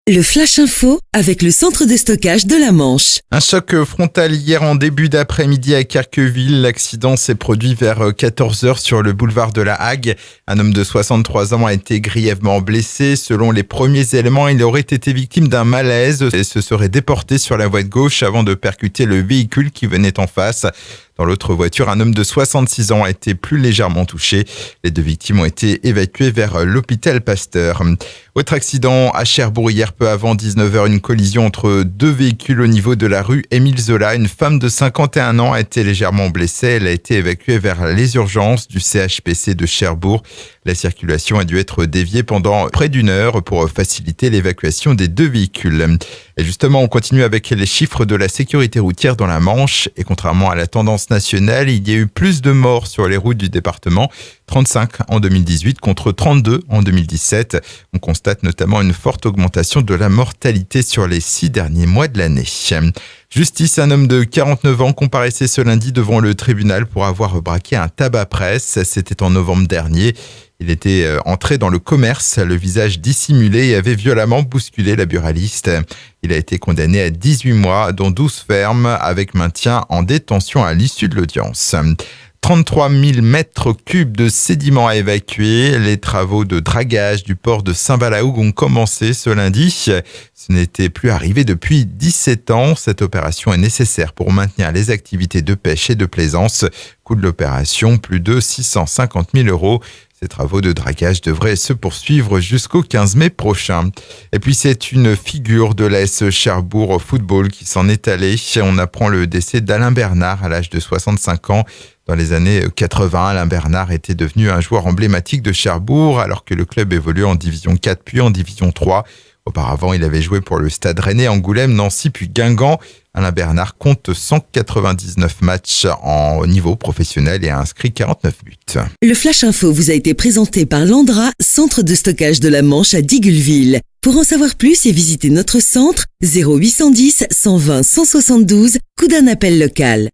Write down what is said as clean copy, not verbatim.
Le Flash Info avec le centre de stockage de la Manche. Un choc frontal hier en début d'après-midi à Carqueville. L'accident s'est produit vers 14h sur le boulevard de la Hague. Un homme de 63 ans a été grièvement blessé. Selon les premiers éléments, il aurait été victime d'un malaise et se serait déporté sur la voie de gauche avant de percuter le véhicule qui venait en face. Dans l'autre voiture, un homme de 66 ans a été plus légèrement touché. Les deux victimes ont été évacuées vers l'hôpital Pasteur. Autre accident à Cherbourg hier peu avant 19h, une collision entre deux véhicules au niveau de la rue Émile Zola. Une femme de 51 ans a été légèrement blessée. Elle a été évacuée vers les urgences du CHPC de Cherbourg. La circulation a dû être déviée pendant près d'une heure pour faciliter l'évacuation des deux véhicules. Et justement, on continue avec les chiffres de la sécurité routière dans la Manche. Et contrairement à la tendance nationale, il y a eu plus de morts sur les routes du département. 35 en 2018 contre 32 en 2017. On constate notamment une forte augmentation de la mortalité sur les 6 derniers mois de l'année. Justice, un homme de 49 ans comparaissait ce lundi devant le tribunal pour avoir braqué un tabac presse. C'était en novembre dernier. Il était entré dans le commerce, le visage dissimulé, et avait violemment bousculé la buraliste. Il a été condamné à 18 mois, dont 12 fermes, avec maintien en détention à l'issue de l'audience. 33 000 mètres cubes de sédiments à évacuer. Les travaux de dragage du port de Saint-Balaougue ont commencé ce lundi. Ce n'était plus arrivé depuis 17 ans. Cette opération est nécessaire pour maintenir les activités de pêche et de plaisance. Coût de l'opération, plus de 650 000 €. Ces travaux de dragage devraient se poursuivre jusqu'au 15 mai prochain. Et puis c'est une figure de l'AS Cherbourg Football qui s'en est allée. On apprend le décès d'Alain Bernard à l'âge de 65 ans. Dans les années 80, Alain Bernard était devenu un joueur emblématique de Cherbourg alors que le club évoluait en division 4 puis en division 3. Auparavant, il avait joué pour le Stade Rennais, Angoulême, Nancy puis Guingamp. Alain Bernard compte 199 matchs en niveau professionnel et a inscrit 49 buts. Le Flash Info vous a été présenté par Landra, centre de stockage de la Manche à Digoulville. Pour en savoir plus et visiter notre centre, 0810 120 172, coup d'un appel local.